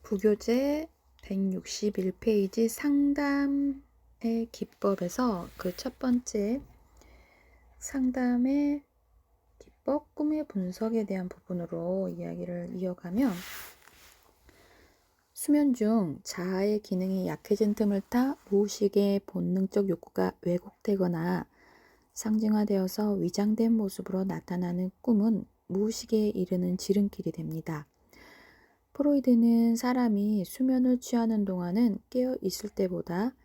부교재 161페이지 상담의 기법에서 그 첫 번째 상담의 기법, 꿈의 분석에 대한 부분으로 이야기를 이어가면, 수면 중 자아의 기능이 약해진 틈을 타 무의식의 본능적 욕구가 왜곡되거나 상징화되어서 위장된 모습으로 나타나는 꿈은 무의식에 이르는 지름길이 됩니다. 프로이드는 사람이 수면을 취하는 동안은 깨어 있을 때보다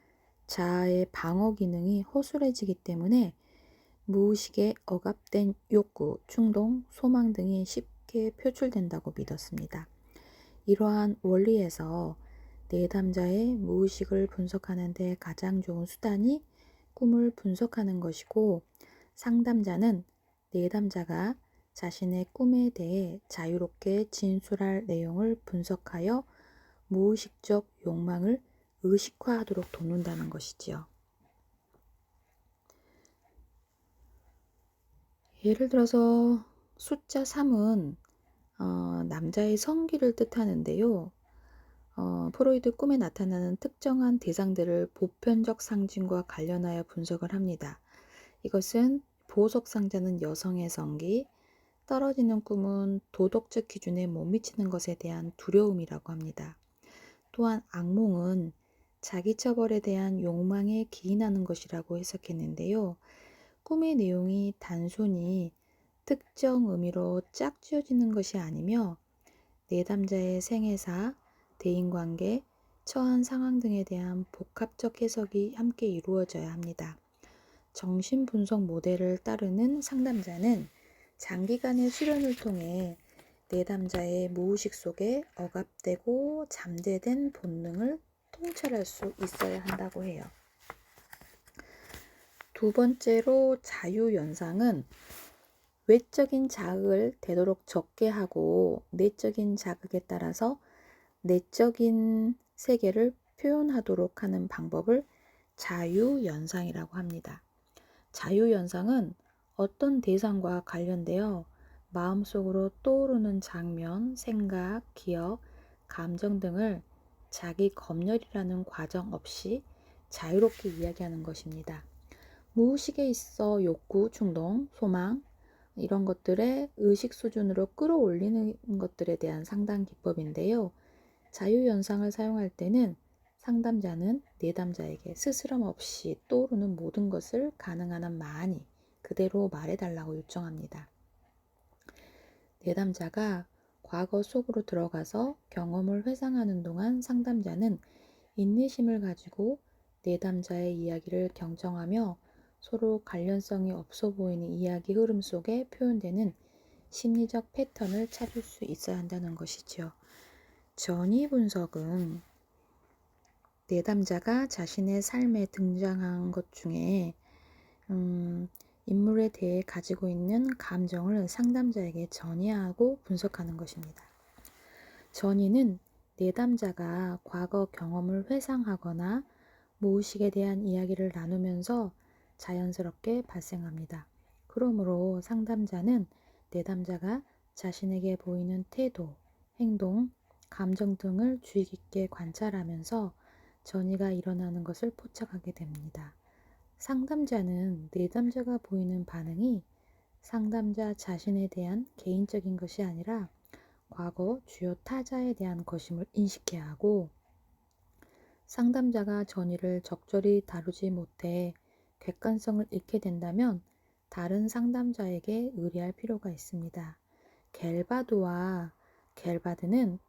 자아의 방어 기능이 허술해지기 때문에 무의식에 억압된 욕구, 충동, 소망 등이 쉽게 표출된다고 믿었습니다. 이러한 원리에서 내담자의 무의식을 분석하는 데 가장 좋은 수단이 꿈을 분석하는 것이고, 상담자는 내담자가 자신의 꿈에 대해 자유롭게 진술할 내용을 분석하여 무의식적 욕망을 의식화하도록 돕는다는 것이지요. 예를 들어서 숫자 3은 남자의 성기를 뜻하는데요. 프로이드 꿈에 나타나는 특정한 대상들을 보편적 상징과 관련하여 분석을 합니다. 이것은 보석 상자는 여성의 성기, 떨어지는 꿈은 도덕적 기준에 못 미치는 것에 대한 두려움이라고 합니다. 또한 악몽은 자기 처벌에 대한 욕망에 기인하는 것이라고 해석했는데요. 꿈의 내용이 단순히 특정 의미로 짝지어지는 것이 아니며 내담자의 생애사, 대인관계, 처한 상황 등에 대한 복합적 해석이 함께 이루어져야 합니다. 정신분석 모델을 따르는 상담자는 장기간의 수련을 통해 내담자의 무의식 속에 억압되고 잠재된 본능을 통찰할 수 있어야 한다고 해요. 두 번째로 자유연상은 외적인 자극을 되도록 적게 하고 내적인 자극에 따라서 내적인 세계를 표현하도록 하는 방법을 자유연상이라고 합니다. 자유연상은 어떤 대상과 관련되어 마음속으로 떠오르는 장면, 생각, 기억, 감정 등을 자기 검열이라는 과정 없이 자유롭게 이야기하는 것입니다. 무의식에 있어 욕구, 충동, 소망 이런 것들의 의식 수준으로 끌어올리는 것들에 대한 상담 기법인데요. 자유연상을 사용할 때는 상담자는 내담자에게 스스럼 없이 떠오르는 모든 것을 가능한 한 많이 그대로 말해달라고 요청합니다. 내담자가 과거 속으로 들어가서 경험을 회상하는 동안 상담자는 인내심을 가지고 내담자의 이야기를 경청하며 서로 관련성이 없어 보이는 이야기 흐름 속에 표현되는 심리적 패턴을 찾을 수 있어야 한다는 것이죠. 전이 분석은 내담자가 자신의 삶에 등장한 것 중에 인물에 대해 가지고 있는 감정을 상담자에게 전이하고 분석하는 것입니다. 전이는 내담자가 과거 경험을 회상하거나 무의식에 대한 이야기를 나누면서 자연스럽게 발생합니다. 그러므로 상담자는 내담자가 자신에게 보이는 태도, 행동, 감정 등을 주의 깊게 관찰하면서 전이가 일어나는 것을 포착하게 됩니다. 상담자는 내담자가 보이는 반응이 상담자 자신에 대한 개인적인 것이 아니라 과거 주요 타자에 대한 것임을 인식해야 하고, 상담자가 전이를 적절히 다루지 못해 객관성을 잃게 된다면 다른 상담자에게 의뢰할 필요가 있습니다. 겔바드와 겔바드는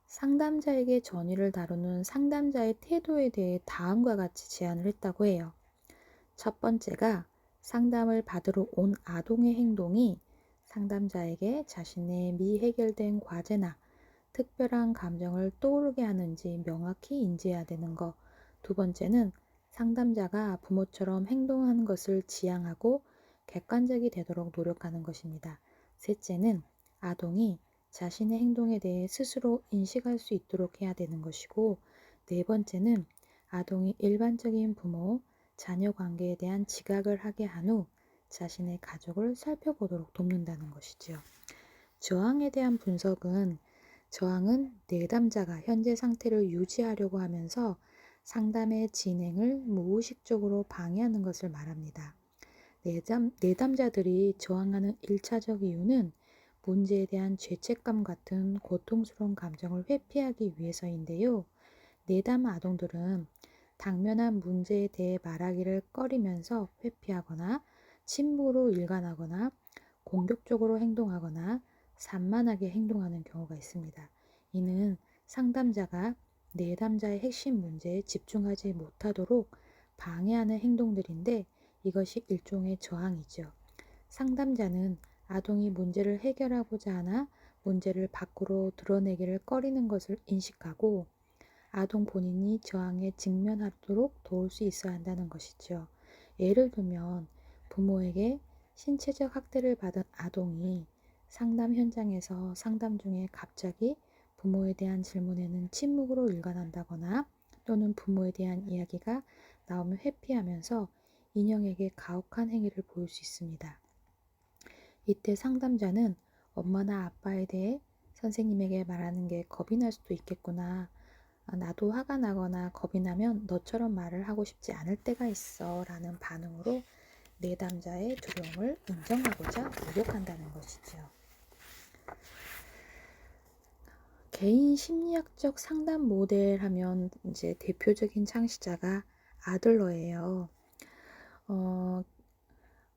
상담자에게 전이를 다루는 상담자의 태도에 대해 다음과 같이 제안을 했다고 해요. 첫 번째가 상담을 받으러 온 아동의 행동이 상담자에게 자신의 미해결된 과제나 특별한 감정을 떠오르게 하는지 명확히 인지해야 되는 것. 두 번째는 상담자가 부모처럼 행동하는 것을 지향하고 객관적이 되도록 노력하는 것입니다. 셋째는 아동이 자신의 행동에 대해 스스로 인식할 수 있도록 해야 되는 것이고, 네 번째는 아동이 일반적인 부모, 자녀 관계에 대한 지각을 하게 한 후 자신의 가족을 살펴보도록 돕는다는 것이죠. 저항에 대한 분석은 저항은 내담자가 현재 상태를 유지하려고 하면서 상담의 진행을 무의식적으로 방해하는 것을 말합니다. 내담자들이 저항하는 1차적 이유는 문제에 대한 죄책감 같은 고통스러운 감정을 회피하기 위해서인데요. 내담 아동들은 당면한 문제에 대해 말하기를 꺼리면서 회피하거나 침묵으로 일관하거나 공격적으로 행동하거나 산만하게 행동하는 경우가 있습니다. 이는 상담자가 내담자의 핵심 문제에 집중하지 못하도록 방해하는 행동들인데 이것이 일종의 저항이죠. 상담자는 아동이 문제를 해결하고자 하나 문제를 밖으로 드러내기를 꺼리는 것을 인식하고 아동 본인이 저항에 직면하도록 도울 수 있어야 한다는 것이죠. 예를 들면 부모에게 신체적 학대를 받은 아동이 상담 현장에서 상담 중에 갑자기 부모에 대한 질문에는 침묵으로 일관한다거나 또는 부모에 대한 이야기가 나오면 회피하면서 인형에게 가혹한 행위를 보일 수 있습니다. 이때 상담자는 엄마나 아빠에 대해 선생님에게 말하는 게 겁이 날 수도 있겠구나. 나도 화가 나거나 겁이 나면 너처럼 말을 하고 싶지 않을 때가 있어 라는 반응으로 내담자의 두려움을 인정하고자 노력한다는 것이죠. 개인 심리학적 상담 모델 하면 이제 대표적인 창시자가 아들러예요.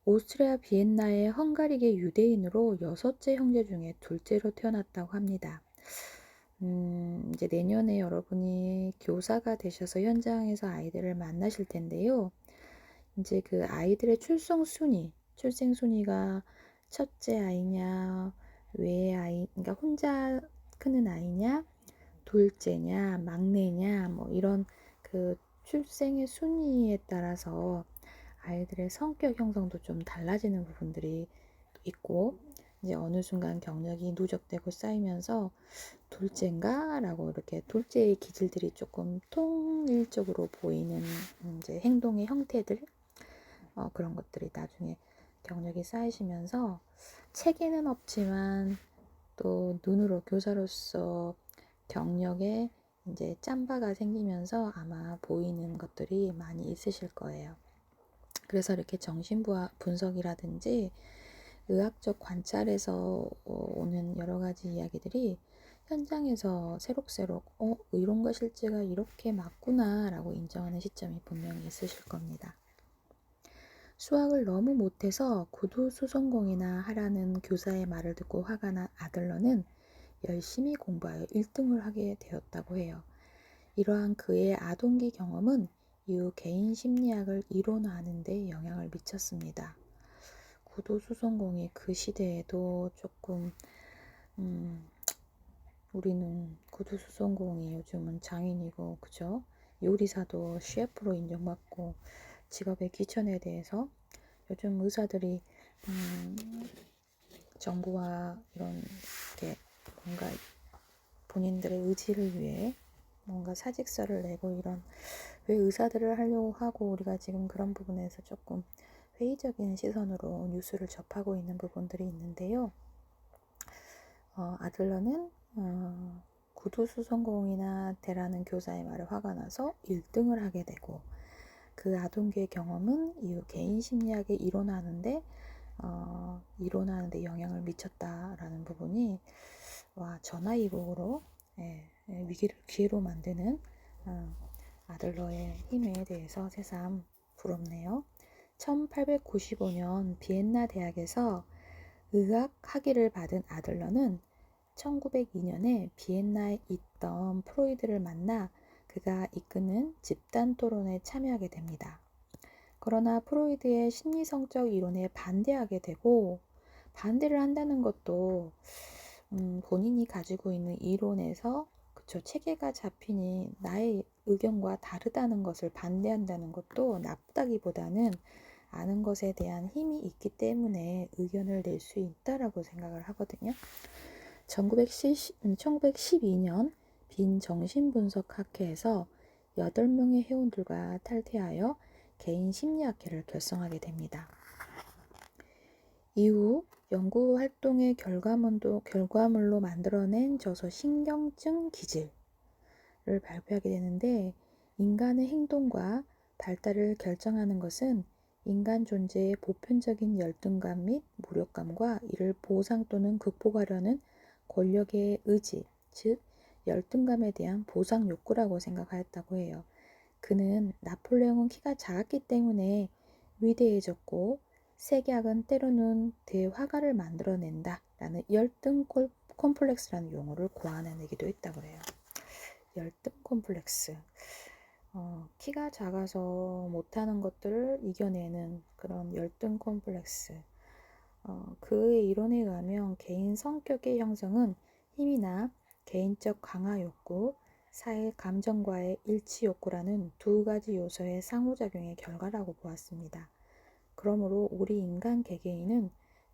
오스트리아 비엔나의 헝가리계 유대인으로 6째 형제 중에 둘째로 태어났다고 합니다. 이제 내년에 여러분이 교사가 되셔서 현장에서 아이들을 만나실 텐데요. 이제 그 아이들의 출생 순위가 첫째 아이냐, 외 아이, 그러니까 혼자 크는 아이냐, 둘째냐, 막내냐, 뭐 이런 그 출생의 순위에 따라서 아이들의 성격 형성도 좀 달라지는 부분들이 있고, 이제 어느 순간 경력이 누적되고 쌓이면서 둘째인가? 라고 이렇게 둘째의 기질들이 조금 통일적으로 보이는 이제 행동의 형태들, 그런 것들이 나중에 경력이 쌓이시면서 체계는 없지만 또 눈으로 교사로서 경력에 이제 짬바가 생기면서 아마 보이는 것들이 많이 있으실 거예요. 그래서 이렇게 정신부와 분석이라든지 의학적 관찰에서 오는 여러 가지 이야기들이 현장에서 새록새록 의론과 실제가 이렇게 맞구나 라고 인정하는 시점이 분명히 있으실 겁니다. 수학을 너무 못해서 구두수성공이나 하라는 교사의 말을 듣고 화가 난 아들러는 열심히 공부하여 1등을 하게 되었다고 해요. 이러한 그의 아동기 경험은 이후 개인 심리학을 이론화하는 데 영향을 미쳤습니다. 구도수성공이 그 시대에도 조금 우리는 구두수성공이 요즘은 장인이고 그죠? 요리사도 셰프로 인정받고 직업의 귀천에 대해서 요즘 의사들이 정부와 이런 게 뭔가 본인들의 의지를 위해 뭔가 사직서를 내고 이런 왜 의사들을 하려고 하고 우리가 지금 그런 부분에서 조금 회의적인 시선으로 뉴스를 접하고 있는 부분들이 있는데요. 아들러는 구두수성공이나 대라는 교사의 말에 화가 나서 1등을 하게 되고 그 아동기의 경험은 이후 개인 심리학의 이론하는데 영향을 미쳤다라는 부분이 전화위복으로 위기를 기회로 만드는 아들러의 힘에 대해서 새삼 부럽네요. 1895년 비엔나 대학에서 의학 학위를 받은 아들러는 1902년에 비엔나에 있던 프로이드를 만나 그가 이끄는 집단 토론에 참여하게 됩니다. 그러나 프로이드의 심리성적 이론에 반대하게 되고 반대를 한다는 것도 본인이 가지고 있는 이론에서 체계가 잡히니 나의 의견과 다르다는 것을 반대한다는 것도 나쁘다기보다는 아는 것에 대한 힘이 있기 때문에 의견을 낼 수 있다라고 생각을 하거든요. 1912년 빈 정신분석학회에서 8명의 회원들과 탈퇴하여 개인 심리학회를 결성하게 됩니다. 이후 연구 활동의 결과물로 만들어낸 저서 신경증 기질을 발표하게 되는데, 인간의 행동과 발달을 결정하는 것은 인간 존재의 보편적인 열등감 및 무력감과 이를 보상 또는 극복하려는 권력의 의지, 즉 열등감에 대한 보상 욕구라고 생각하였다고 해요. 그는 나폴레옹은 키가 작았기 때문에 위대해졌고, 색약은 때로는 대화가를 만들어낸다 라는 열등 콤플렉스라는 용어를 고안해내기도 했다고 해요. 열등 콤플렉스. 키가 작아서 못하는 것들을 이겨내는 그런 열등 콤플렉스. 그의 이론에 의하면 개인 성격의 형성은 힘이나 개인적 강화 욕구, 사회 감정과의 일치 욕구라는 두 가지 요소의 상호작용의 결과라고 보았습니다. 그러므로 우리 인간 개개인은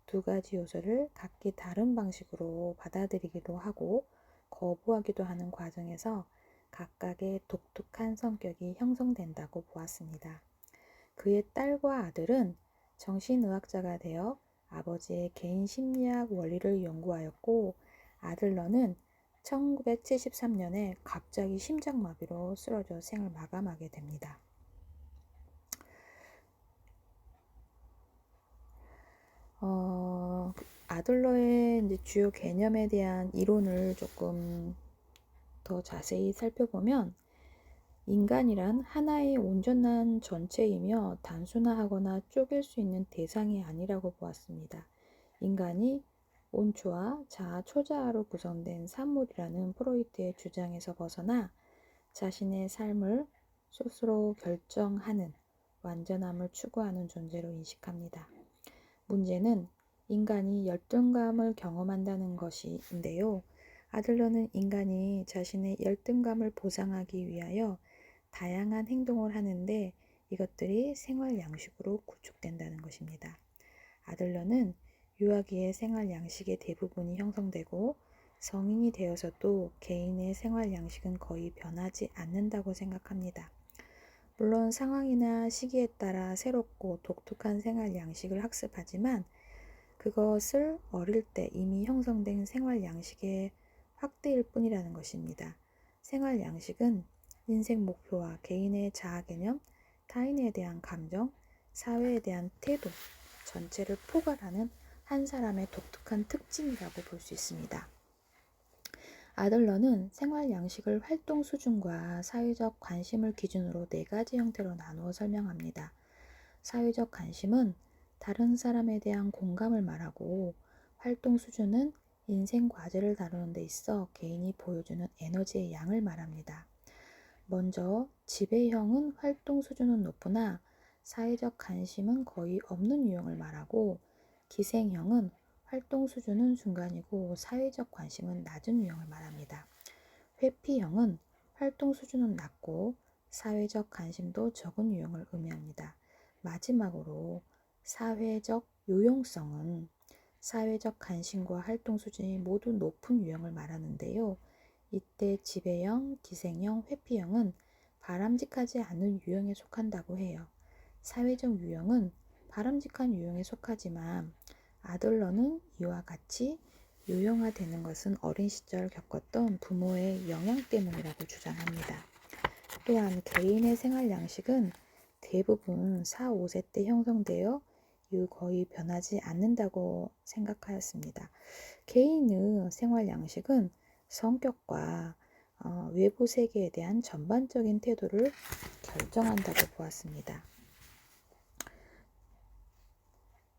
두 가지 요소를 각기 다른 방식으로 받아들이기도 하고 거부하기도 하는 과정에서 각각의 독특한 성격이 형성된다고 보았습니다. 그의 딸과 아들은 정신의학자가 되어 아버지의 개인 심리학 원리를 연구하였고, 아들러는 1973년에 갑자기 심장마비로 쓰러져 생을 마감하게 됩니다. 아들러의 이제 주요 개념에 대한 이론을 조금 더 자세히 살펴보면, 인간이란 하나의 온전한 전체이며 단순화하거나 쪼갤 수 있는 대상이 아니라고 보았습니다. 인간이 온초와 자아, 초자아로 구성된 산물이라는 프로이트의 주장에서 벗어나 자신의 삶을 스스로 결정하는 완전함을 추구하는 존재로 인식합니다. 문제는 인간이 열등감을 경험한다는 것인데요. 아들러는 인간이 자신의 열등감을 보상하기 위하여 다양한 행동을 하는데 이것들이 생활 양식으로 구축된다는 것입니다. 아들러는 유아기의 생활 양식의 대부분이 형성되고 성인이 되어서도 개인의 생활 양식은 거의 변하지 않는다고 생각합니다. 물론 상황이나 시기에 따라 새롭고 독특한 생활 양식을 학습하지만 그것을 어릴 때 이미 형성된 생활 양식의 확대일 뿐이라는 것입니다. 생활 양식은 인생 목표와 개인의 자아 개념, 타인에 대한 감정, 사회에 대한 태도 전체를 포괄하는 한 사람의 독특한 특징이라고 볼 수 있습니다. 아들러는 생활 양식을 활동 수준과 사회적 관심을 기준으로 네 가지 형태로 나누어 설명합니다. 사회적 관심은 다른 사람에 대한 공감을 말하고, 활동 수준은 인생 과제를 다루는 데 있어 개인이 보여주는 에너지의 양을 말합니다. 먼저 지배형은 활동 수준은 높으나 사회적 관심은 거의 없는 유형을 말하고, 기생형은 활동 수준은 중간이고 사회적 관심은 낮은 유형을 말합니다. 회피형은 활동 수준은 낮고 사회적 관심도 적은 유형을 의미합니다. 마지막으로 사회적 요용성은 사회적 관심과 활동 수준이 모두 높은 유형을 말하는데요. 이때 지배형, 기생형, 회피형은 바람직하지 않은 유형에 속한다고 해요. 사회적 유형은 바람직한 유형에 속하지만 아들러는 이와 같이 유형화되는 것은 어린 시절 겪었던 부모의 영향 때문이라고 주장합니다. 또한 개인의 생활 양식은 대부분 4, 5세 때 형성되어 이후 거의 변하지 않는다고 생각하였습니다. 개인의 생활 양식은 성격과 외부 세계에 대한 전반적인 태도를 결정한다고 보았습니다.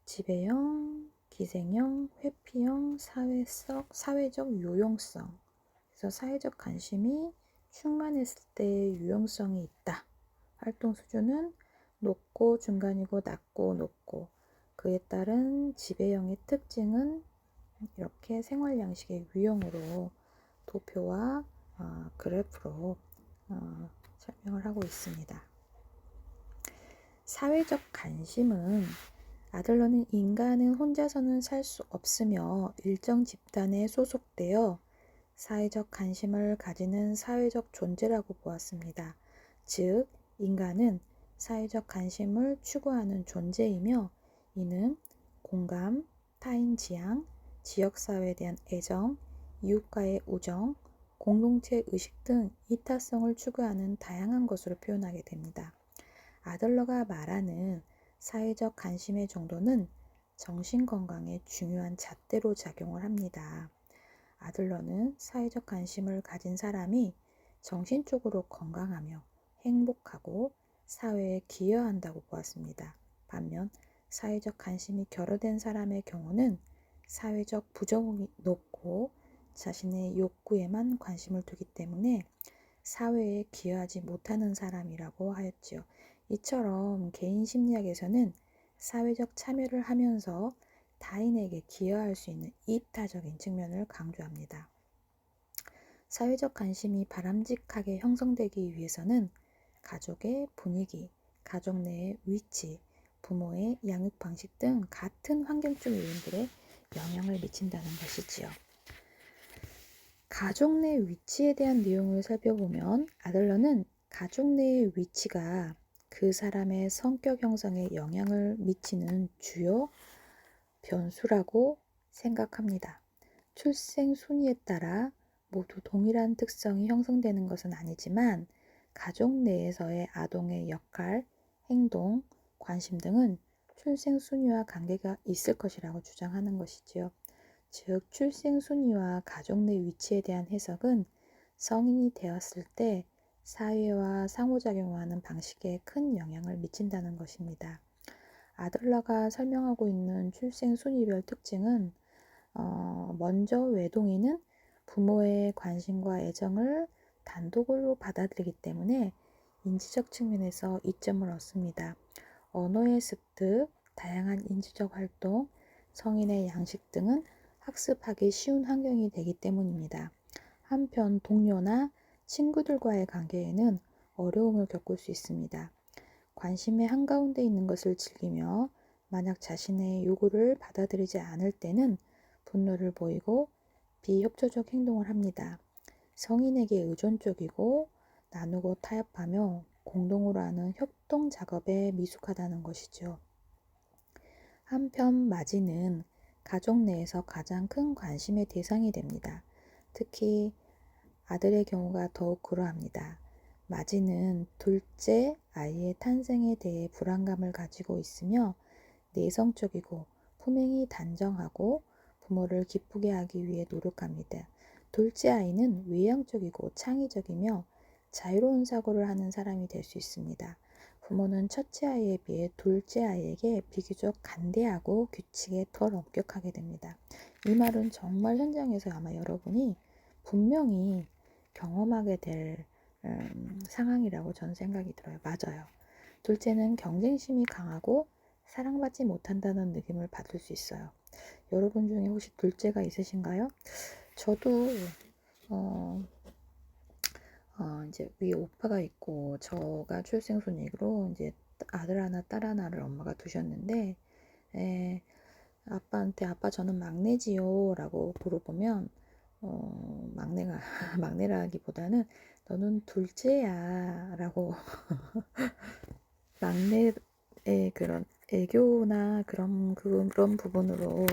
지배형, 기생형, 회피형, 사회적 요용성. 그래서 사회적 관심이 충만했을 때 유용성이 있다. 활동 수준은 높고 중간이고 낮고 높고, 그에 따른 지배형의 특징은 이렇게 생활 양식의 유형으로 도표와 그래프로 설명을 하고 있습니다. 사회적 관심은 아들러는 인간은 혼자서는 살 수 없으며 일정 집단에 소속되어 사회적 관심을 가지는 사회적 존재라고 보았습니다. 즉, 인간은 사회적 관심을 추구하는 존재이며 이는 공감, 타인 지향, 지역사회에 대한 애정, 이웃과의 우정, 공동체 의식 등 이타성을 추구하는 다양한 것으로 표현하게 됩니다. 아들러가 말하는 사회적 관심의 정도는 정신건강에 중요한 잣대로 작용을 합니다. 아들러는 사회적 관심을 가진 사람이 정신적으로 건강하며 행복하고 사회에 기여한다고 보았습니다. 반면 사회적 관심이 결여된 사람의 경우는 사회적 부정이 높고 자신의 욕구에만 관심을 두기 때문에 사회에 기여하지 못하는 사람이라고 하였지요. 이처럼 개인 심리학에서는 사회적 참여를 하면서 타인에게 기여할 수 있는 이타적인 측면을 강조합니다. 사회적 관심이 바람직하게 형성되기 위해서는 가족의 분위기, 가족 내의 위치, 부모의 양육 방식 등 같은 환경적 요인들에 영향을 미친다는 것이지요. 가족 내 위치에 대한 내용을 살펴보면 아들러는 가족 내의 위치가 그 사람의 성격 형성에 영향을 미치는 주요 변수라고 생각합니다. 출생 순위에 따라 모두 동일한 특성이 형성되는 것은 아니지만 가족 내에서의 아동의 역할, 행동, 관심 등은 출생 순위와 관계가 있을 것이라고 주장하는 것이지요. 즉, 출생 순위와 가족 내 위치에 대한 해석은 성인이 되었을 때 사회와 상호작용하는 방식에 큰 영향을 미친다는 것입니다. 아들러가 설명하고 있는 출생 순위별 특징은 먼저 외동인은 부모의 관심과 애정을 단독으로 받아들이기 때문에 인지적 측면에서 이점을 얻습니다. 언어의 습득, 다양한 인지적 활동, 성인의 양식 등은 학습하기 쉬운 환경이 되기 때문입니다. 한편 동료나 친구들과의 관계에는 어려움을 겪을 수 있습니다. 관심의 한가운데 있는 것을 즐기며 만약 자신의 요구를 받아들이지 않을 때는 분노를 보이고 비협조적 행동을 합니다. 성인에게 의존적이고 나누고 타협하며 공동으로 하는 협동 작업에 미숙하다는 것이죠. 한편 마지는 가족 내에서 가장 큰 관심의 대상이 됩니다. 특히 아들의 경우가 더욱 그러합니다. 마지는 둘째 아이의 탄생에 대해 불안감을 가지고 있으며 내성적이고 품행이 단정하고 부모를 기쁘게 하기 위해 노력합니다. 둘째 아이는 외향적이고 창의적이며 자유로운 사고를 하는 사람이 될 수 있습니다. 부모는 첫째 아이에 비해 둘째 아이에게 비교적 간대하고 규칙에 덜 엄격하게 됩니다. 이 말은 정말 현장에서 아마 여러분이 분명히 경험하게 될 상황이라고 저는 생각이 들어요. 맞아요. 둘째는 경쟁심이 강하고 사랑받지 못한다는 느낌을 받을 수 있어요. 여러분 중에 혹시 둘째가 있으신가요? 저도 이제 위에 오빠가 있고 저가 출생순위로 이제 아들 하나 딸 하나를 엄마가 두셨는데 아빠한테 아빠 저는 막내지요 라고 물어보면 막내가 막내라기보다는 너는 둘째야 라고 막내의 그런 애교나 그런 부분으로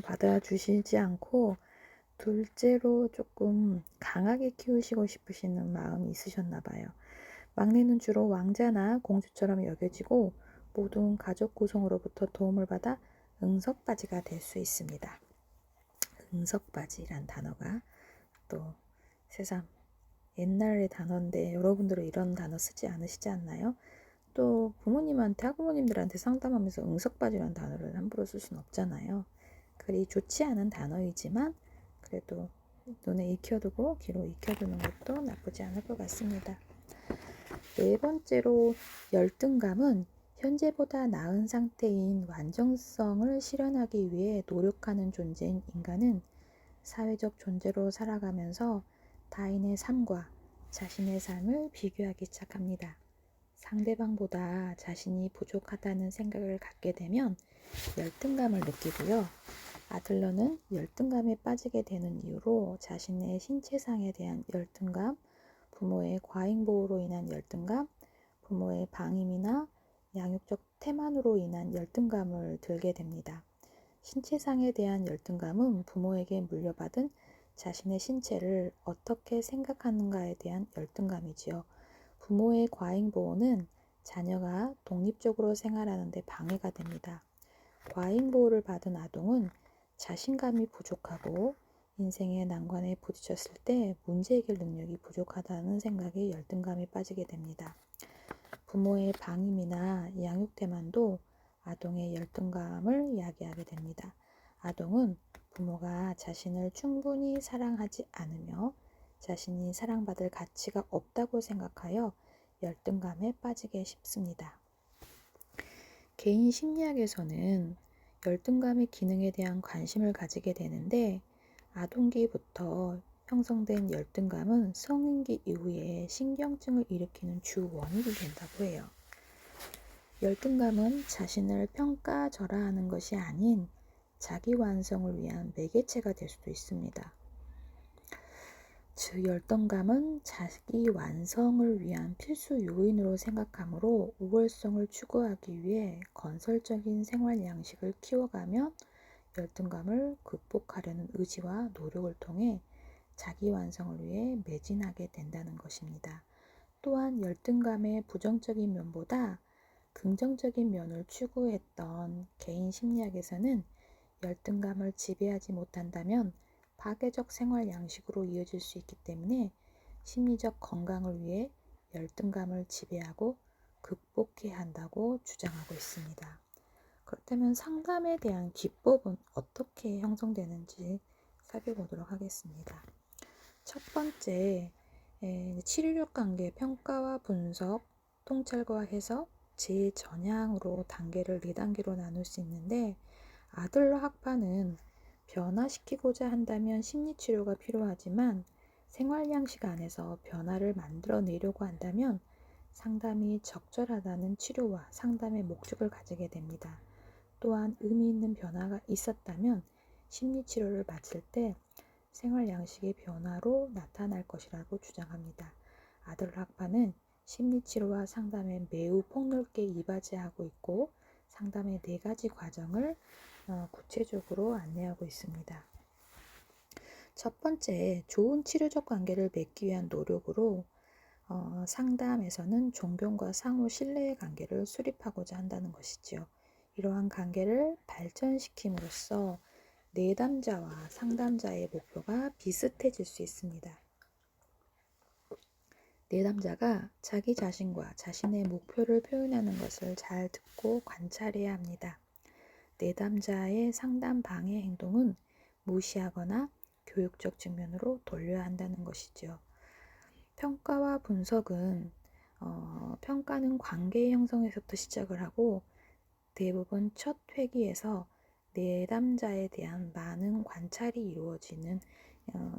받아주시지 않고 둘째로 조금 강하게 키우시고 싶으시는 마음이 있으셨나 봐요. 막내는 주로 왕자나 공주처럼 여겨지고 모든 가족 구성으로부터 도움을 받아 응석바지가 될 수 있습니다. 응석바지란 단어가 또 새삼 옛날의 단어인데 여러분들은 이런 단어 쓰지 않으시지 않나요? 또 부모님한테 학부모님들한테 상담하면서 응석바지라는 단어를 함부로 쓸 수는 없잖아요. 그리 좋지 않은 단어이지만 그래도 눈에 익혀두고 귀로 익혀두는 것도 나쁘지 않을 것 같습니다. 네 번째로 열등감은 현재보다 나은 상태인 완전성을 실현하기 위해 노력하는 존재인 인간은 사회적 존재로 살아가면서 타인의 삶과 자신의 삶을 비교하기 시작합니다. 상대방보다 자신이 부족하다는 생각을 갖게 되면 열등감을 느끼고요. 아들러는 열등감에 빠지게 되는 이유로 자신의 신체상에 대한 열등감, 부모의 과잉보호로 인한 열등감, 부모의 방임이나 양육적 태만으로 인한 열등감을 들게 됩니다. 신체상에 대한 열등감은 부모에게 물려받은 자신의 신체를 어떻게 생각하는가에 대한 열등감이지요. 부모의 과잉보호는 자녀가 독립적으로 생활하는 데 방해가 됩니다. 과잉보호를 받은 아동은 자신감이 부족하고 인생의 난관에 부딪혔을 때 문제 해결 능력이 부족하다는 생각에 열등감에 빠지게 됩니다. 부모의 방임이나 양육 태만도 아동의 열등감을 야기하게 됩니다. 아동은 부모가 자신을 충분히 사랑하지 않으며 자신이 사랑받을 가치가 없다고 생각하여 열등감에 빠지게 쉽습니다. 개인 심리학에서는 열등감의 기능에 대한 관심을 가지게 되는데 아동기부터 형성된 열등감은 성인기 이후에 신경증을 일으키는 주 원인이 된다고 해요. 열등감은 자신을 평가절하하는 것이 아닌 자기 완성을 위한 매개체가 될 수도 있습니다. 즉, 열등감은 자기 완성을 위한 필수 요인으로 생각하므로 우월성을 추구하기 위해 건설적인 생활 양식을 키워가며 열등감을 극복하려는 의지와 노력을 통해 자기 완성을 위해 매진하게 된다는 것입니다. 또한 열등감의 부정적인 면보다 긍정적인 면을 추구했던 개인 심리학에서는 열등감을 지배하지 못한다면 파괴적 생활 양식으로 이어질 수 있기 때문에 심리적 건강을 위해 열등감을 지배하고 극복해야 한다고 주장하고 있습니다. 그렇다면 상담에 대한 기법은 어떻게 형성되는지 살펴보도록 하겠습니다. 첫 번째, 치료력 관계 평가와 분석, 통찰과 해석, 재전향으로 단계를 4단계로 나눌 수 있는데 아들러 학파는 변화시키고자 한다면 심리치료가 필요하지만 생활 양식 안에서 변화를 만들어내려고 한다면 상담이 적절하다는 치료와 상담의 목적을 가지게 됩니다. 또한 의미 있는 변화가 있었다면 심리치료를 마칠 때 생활 양식의 변화로 나타날 것이라고 주장합니다. 아들러 학파는 심리치료와 상담에 매우 폭넓게 이바지하고 있고 상담의 4가지 과정을 구체적으로 안내하고 있습니다. 첫 번째, 좋은 치료적 관계를 맺기 위한 노력으로 상담에서는 존경과 상호 신뢰의 관계를 수립하고자 한다는 것이지요. 이러한 관계를 발전시킴으로써 내담자와 상담자의 목표가 비슷해질 수 있습니다. 내담자가 자기 자신과 자신의 목표를 표현하는 것을 잘 듣고 관찰해야 합니다. 내담자의 상담 방해 행동은 무시하거나 교육적 측면으로 돌려야 한다는 것이죠. 평가와 분석은 평가는 관계 형성에서부터 시작을 하고 대부분 첫 회기에서 내담자에 대한 많은 관찰이 이루어지는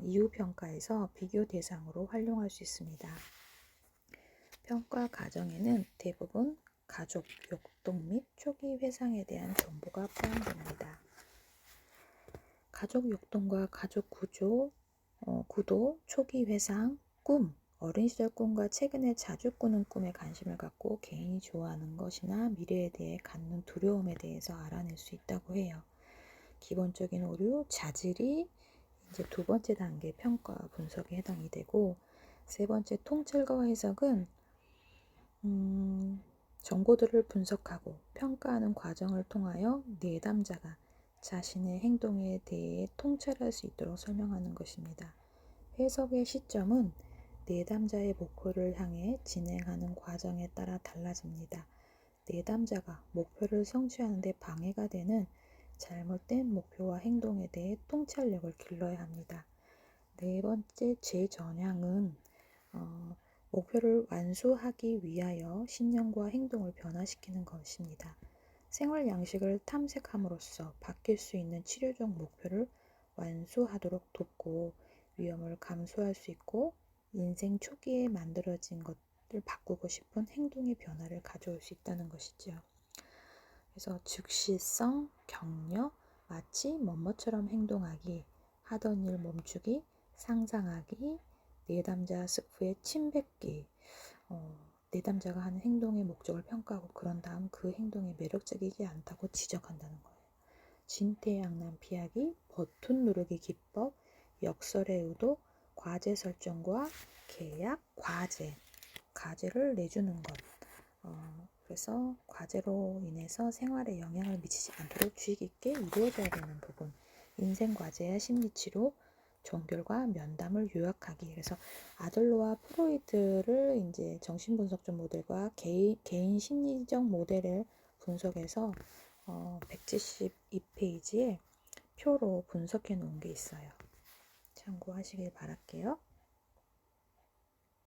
이후 평가에서 비교 대상으로 활용할 수 있습니다. 평가 과정에는 대부분 가족, 역동 및 초기 회상에 대한 정보가 포함됩니다. 가족 역동과 가족 구도, 초기 회상, 꿈, 어린 시절 꿈과 최근에 자주 꾸는 꿈에 관심을 갖고 개인이 좋아하는 것이나 미래에 대해 갖는 두려움에 대해서 알아낼 수 있다고 해요. 기본적인 오류, 자질이 이제 2번째 단계 평가 분석에 해당이 되고 3번째 통찰과 해석은 정보들을 분석하고 평가하는 과정을 통하여 내담자가 자신의 행동에 대해 통찰할 수 있도록 설명하는 것입니다. 해석의 시점은 내담자의 목표를 향해 진행하는 과정에 따라 달라집니다. 내담자가 목표를 성취하는 데 방해가 되는 잘못된 목표와 행동에 대해 통찰력을 길러야 합니다. 4번째 재전향은 목표를 완수하기 위하여 신념과 행동을 변화시키는 것입니다. 생활 양식을 탐색함으로써 바뀔 수 있는 치료적 목표를 완수하도록 돕고 위험을 감수할 수 있고 인생 초기에 만들어진 것을 바꾸고 싶은 행동의 변화를 가져올 수 있다는 것이죠. 그래서 즉시성, 격려, 마치 뭐뭐처럼 행동하기, 하던 일 멈추기, 상상하기, 내담자 스프의 침뱉기, 내담자가 하는 행동의 목적을 평가하고 그런 다음 그 행동이 매력적이지 않다고 지적한다는 거예요. 진퇴양난 피하기, 버튼 누르기 기법, 역설의 의도, 과제 설정과 계약, 과제를 내주는 것. 그래서 과제로 인해서 생활에 영향을 미치지 않도록 주의 깊게 이루어져야 되는 부분. 인생 과제야 심리치료, 종결과 면담을 요약하기. 그래서 아들러와 프로이트를 이제 정신분석적 모델과 개인 심리적 모델을 분석해서 172페이지에 표로 분석해 놓은 게 있어요. 참고하시길 바랄게요.